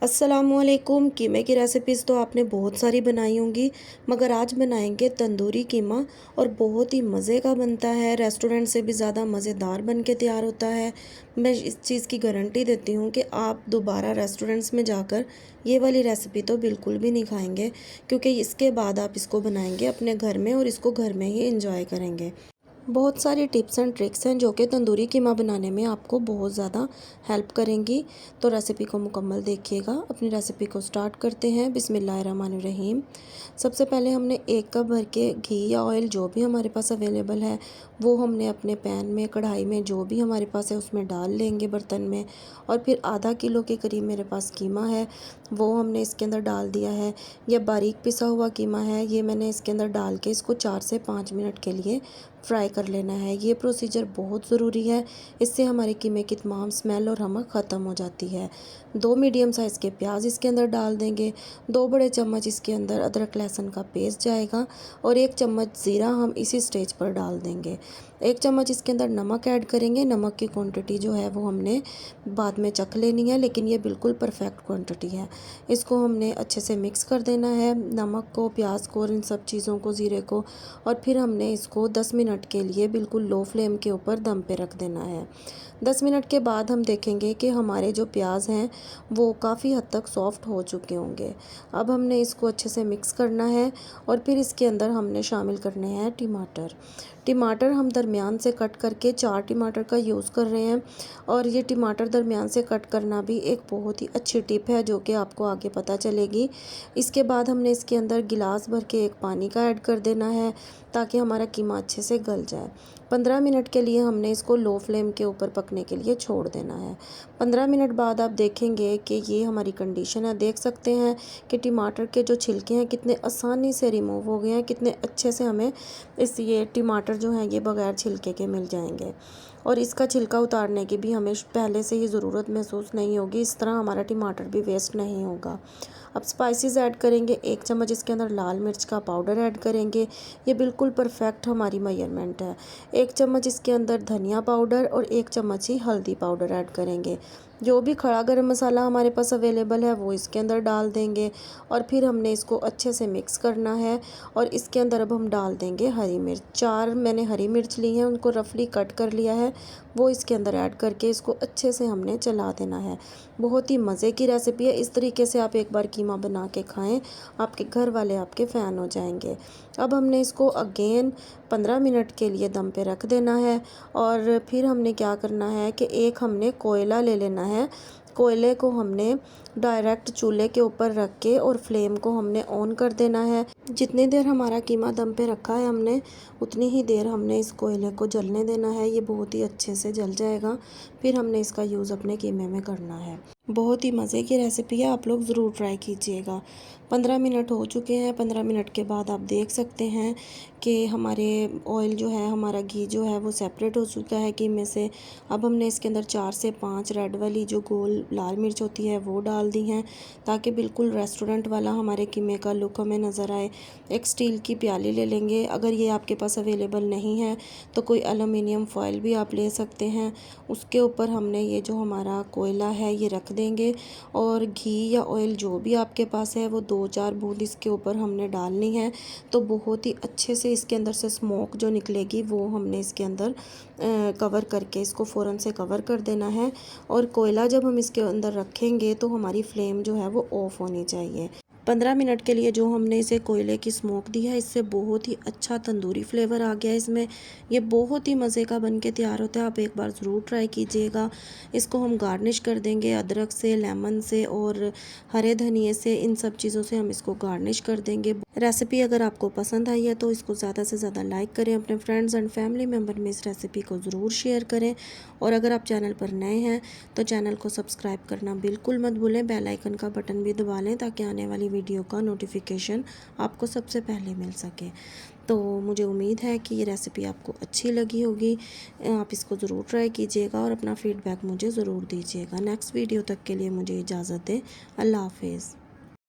अस्सलामुअलैकुम। कीमे की रेसिपीज़ तो आपने बहुत सारी बनाई होंगी, मगर आज बनाएंगे तंदूरी कीमा और बहुत ही मज़े का बनता है। रेस्टोरेंट से भी ज़्यादा मज़ेदार बन के तैयार होता है। मैं इस चीज़ की गारंटी देती हूँ कि आप दोबारा रेस्टोरेंट्स में जाकर ये वाली रेसिपी तो बिल्कुल भी नहीं खाएंगे, क्योंकि इसके बाद आप इसको बनाएंगे अपने घर में और इसको घर में ही इंजॉय करेंगे। बहुत सारी टिप्स एंड ट्रिक्स हैं जो कि तंदूरी कीमा बनाने में आपको बहुत ज़्यादा हेल्प करेंगी। तो रेसिपी को मुकम्मल देखिएगा। अपनी रेसिपी को स्टार्ट करते हैं। बिस्मिल्लाहिर्रहमानिर्रहीम। सबसे पहले हमने 1 कप भर के घी या ऑयल जो भी हमारे पास अवेलेबल है वो हमने अपने पैन में, कढ़ाई में, जो भी हमारे पास है उसमें डाल लेंगे बर्तन में। और फिर आधा किलो के करीब मेरे पास कीमा है, वो हमने इसके अंदर डाल दिया है। यह बारीक पिसा हुआ कीमा है, ये मैंने इसके अंदर डाल के इसको 4 से 5 मिनट के लिए फ्राई कर लेना है। ये प्रोसीजर बहुत ज़रूरी है, इससे हमारे कीमे की तमाम स्मेल और हमक ख़त्म हो जाती है। 2 मीडियम साइज़ के प्याज इसके अंदर डाल देंगे। 2 बड़े चम्मच इसके अंदर अदरक लहसुन का पेस्ट जाएगा और 1 चम्मच ज़ीरा हम इसी स्टेज पर डाल देंगे। 1 चम्मच इसके अंदर नमक ऐड करेंगे। नमक की क्वांटिटी जो है वो हमने बाद में चख लेनी है, लेकिन ये बिल्कुल परफेक्ट क्वांटिटी है। इसको हमने अच्छे से मिक्स कर देना है, नमक को, प्याज को और इन सब चीज़ों को, ज़ीरे को। और फिर हमने इसको 10 मिनट के लिए बिल्कुल लो फ्लेम के ऊपर दम पे रख देना है। 10 मिनट के बाद हम देखेंगे कि हमारे जो प्याज हैं वो काफ़ी हद तक सॉफ्ट हो चुके होंगे। अब हमने इसको अच्छे से मिक्स करना है और फिर इसके अंदर हमने शामिल करने हैं टमाटर। टमाटर हम दरमियान से कट करके 4 टमाटर का यूज़ कर रहे हैं। और ये टमाटर दरमियान से कट करना भी एक बहुत ही अच्छी टिप है जो कि आपको आगे पता चलेगी। इसके बाद हमने इसके अंदर गिलास भर के एक पानी का ऐड कर देना है ताकि हमारा कीमा अच्छे से गल जाए। 15 मिनट के लिए हमने इसको लो फ्लेम के ऊपर पकने के लिए छोड़ देना है। 15 मिनट बाद आप देखेंगे कि ये हमारी कंडीशन है। देख सकते हैं कि टमाटर के जो छिलके हैं कितने आसानी से रिमूव हो गए हैं, कितने अच्छे से हमें ये टमाटर जो हैं ये बगैर छिलके के मिल जाएंगे। और इसका छिलका उतारने की भी हमें पहले से ही ज़रूरत महसूस नहीं होगी। इस तरह हमारा टमाटर भी वेस्ट नहीं होगा। अब स्पाइसेस ऐड करेंगे। 1 चम्मच इसके अंदर लाल मिर्च का पाउडर ऐड करेंगे। ये बिल्कुल परफेक्ट हमारी मेजरमेंट है। 1 चम्मच इसके अंदर धनिया पाउडर और 1 चम्मच ही हल्दी पाउडर ऐड करेंगे। जो भी खड़ा गरम मसाला हमारे पास अवेलेबल है वो इसके अंदर डाल देंगे। और फिर हमने इसको अच्छे से मिक्स करना है। और इसके अंदर अब हम डाल देंगे हरी मिर्च। 4 मैंने हरी मिर्च ली हैं, उनको रफली कट कर लिया है, वो इसके अंदर ऐड करके इसको अच्छे से हमने चला देना है। बहुत ही मज़े की रेसिपी है। इस तरीके से आप एक बार कीमा बना के खाएं, आपके घर वाले आपके फ़ैन हो जाएंगे। अब हमने इसको अगेन 15 मिनट के लिए दम पे रख देना है। और फिर हमने क्या करना है कि एक हमने कोयला ले लेना है। कोयले को हमने डायरेक्ट चूल्हे के ऊपर रख के और फ्लेम को हमने ऑन कर देना है। जितनी देर हमारा कीमा दम पे रखा है हमने, उतनी ही देर हमने इस कोयले को जलने देना है। ये बहुत ही अच्छे से जल जाएगा। फिर हमने इसका यूज़ अपने कीमे में करना है। बहुत ही मज़े की रेसिपी है, आप लोग ज़रूर ट्राई कीजिएगा। 15 मिनट हो चुके हैं। 15 मिनट के बाद आप देख सकते हैं कि हमारे ऑयल जो है, हमारा घी जो है वो सेपरेट हो चुका है कीमे से। अब हमने इसके अंदर 4 से 5 रेड वाली जो गोल लाल मिर्च होती है वो डाल दी हैं, ताकि बिल्कुल रेस्टोरेंट वाला हमारे कीमे का लुक हमें नज़र आए। एक स्टील की प्याली ले लेंगे। अगर ये आपके पास अवेलेबल नहीं है तो कोई एलुमिनियम फॉयल भी आप ले सकते हैं। उसके ऊपर हमने ये जो हमारा कोयला है ये रख देंगे और घी या ऑयल जो भी आपके पास है वो 2-4 बूंद इसके ऊपर हमने डालनी है। तो बहुत ही अच्छे से इसके अंदर से स्मोक जो निकलेगी वो हमने इसके अंदर कवर करके इसको फ़ौरन से कवर कर देना है। और कोयला जब हम इसके अंदर रखेंगे तो हमारी फ्लेम जो है वो ऑफ़ होनी चाहिए। 15 मिनट के लिए जो हमने इसे कोयले की स्मोक दी है, इससे बहुत ही अच्छा तंदूरी फ्लेवर आ गया है इसमें। ये बहुत ही मज़े का बन के तैयार होता है, आप एक बार ज़रूर ट्राई कीजिएगा। इसको हम गार्निश कर देंगे अदरक से, लेमन से और हरे धनिए से। इन सब चीज़ों से हम इसको गार्निश कर देंगे। रेसिपी अगर आपको पसंद आई है तो इसको ज़्यादा से ज़्यादा लाइक करें, अपने फ्रेंड्स एंड फैमिली मेम्बर में इस रेसिपी को ज़रूर शेयर करें। और अगर आप चैनल पर नए हैं तो चैनल को सब्सक्राइब करना बिल्कुल मत भूलें। बेल आइकन का बटन भी दबा लें ताकि आने वाली वीडियो का नोटिफिकेशन आपको सबसे पहले मिल सके। तो मुझे उम्मीद है कि ये रेसिपी आपको अच्छी लगी होगी। आप इसको ज़रूर ट्राई कीजिएगा और अपना फ़ीडबैक मुझे ज़रूर दीजिएगा। नेक्स्ट वीडियो तक के लिए मुझे इजाज़त दें। अल्लाह हाफ़िज़।